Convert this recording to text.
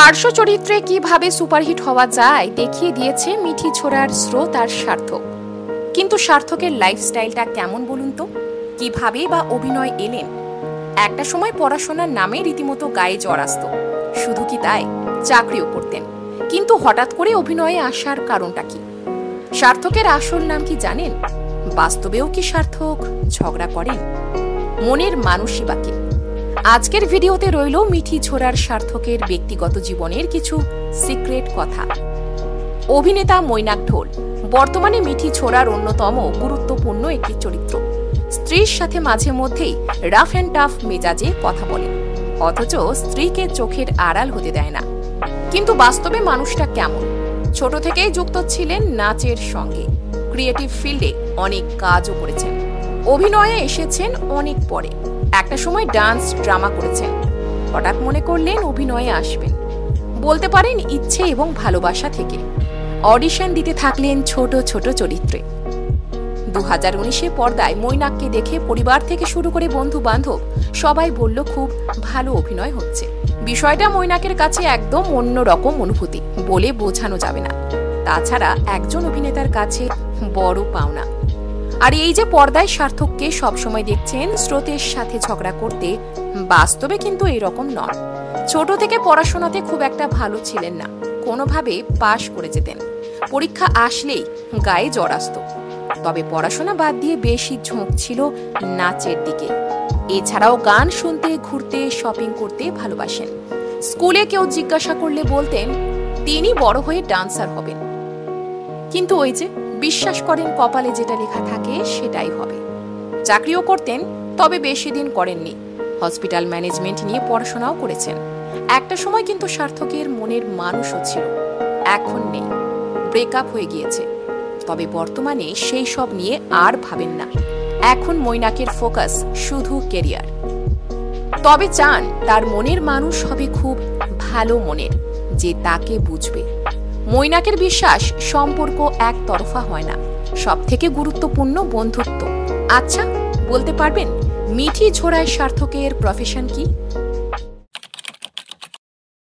পার্শ্ব চরিত্রে কিভাবে সুপারহিট হওয়া যায় দেখিয়ে দিয়েছে মিঠি ছোড়ার স্রোত আর সার্থক। কিন্তু সার্থকের লাইফস্টাইলটা কেমন বলুন তো? কিভাবে বা অভিনয় এলেন? একটা সময় পড়াশোনার নামে রীতিমতো গায়ে জ্বর আসত। শুধু কি তাই, চাকরিও করতেন। কিন্তু হঠাৎ করে অভিনয়ে আসার কারণটা কি? সার্থকের আসল নাম কি জানেন? বাস্তবেও কি সার্থক ঝগড়া করেন? মনের মানুষই বাকি। আজকের ভিডিওতে রইল মিঠি ছোড়ার সার্থকের ব্যক্তিগত জীবনের কিছু সিক্রেট কথা। অভিনেতা মৈনাক ঢোল বর্তমানে মিঠি ছোড়ার অন্যতম গুরুত্বপূর্ণ একটি চরিত্র। স্ত্রীর সাথে মাঝে মধ্যেই রাফ অ্যান্ড টাফ মেজাজে কথা বলেন, অথচ স্ত্রীকে চোখের আড়াল হতে দেয় না। কিন্তু বাস্তবে মানুষটা কেমন? ছোট থেকেই যুক্ত ছিলেন নাচের সঙ্গে। ক্রিয়েটিভ ফিল্ডে অনেক কাজও করেছেন। অভিনয়ে এসেছেন অনেক পরে। একটা সময় ডান্স ড্রামা করেছেন। হঠাৎ মনে করলেন অভিনয়ে আসবেন। বলতে পারেন ইচ্ছে এবং ভালোবাসা থেকে। অডিশন দিতে থাকলেন ছোট ছোট চরিত্রে। 2019-এ পর্দায় মৈনাককে দেখে পরিবার থেকে শুরু করে বন্ধু বান্ধব সবাই বলল খুব ভালো অভিনয় হচ্ছে। বিষয়টা মৈনাকের কাছে একদম অন্যরকম অনুভূতি বলে বোঝানো যাবে না। তাছাড়া একজন অভিনেতার কাছে বড় পাওনা। আর এই যে পর্দায় সার্থককে সবসময় দেখছেন স্রোতের সাথে ঝগড়া করতে, বাস্তবে কিন্তু এরকম নয়। ছোট থেকে পড়াশোনাতে খুব একটা ভালো ছিলেন না। কোনোভাবে পাশ করে যেতেন। পরীক্ষা আসলেই গায়ে জ্বর আসত। তবে পড়াশোনা বাদ দিয়ে বেশি ঝোঁক ছিল নাচের দিকে। এছাড়াও গান শুনতে, ঘুরতে, শপিং করতে ভালোবাসেন। স্কুলে কেউ জিজ্ঞাসা করলে বলতেন তিনি বড় হয়ে ডান্সার হবেন। কিন্তু ওই যে বিশ্বাস করেন কপালে যেটা লেখা থাকে সেটাই হবে। চাকরিও করতেন, তবে বেশি দিন করেননি। হসপিটাল ম্যানেজমেন্ট নিয়ে পড়াশোনাও করেছেন। একটা সময় কিন্তু সার্থকের মনের মানুষও ছিল, এখন নেই। ব্রেকআপ হয়ে গিয়েছে। তবে বর্তমানে সেই সব নিয়ে আর ভাবেন না। এখন মৈনাকের ফোকাস শুধু ক্যারিয়ার। তবে চান তার মনের মানুষ হবে খুব ভালো মনের, যে তাকে বুঝবে। মৈনাকের বিশ্বাস সম্পর্ক একতরফা হয় না, সব থেকে গুরুত্বপূর্ণ বন্ধুত্ব। আচ্ছা, বলতে পারবেন মিঠি ছোড়ায় সার্থকের প্রফেশন কি?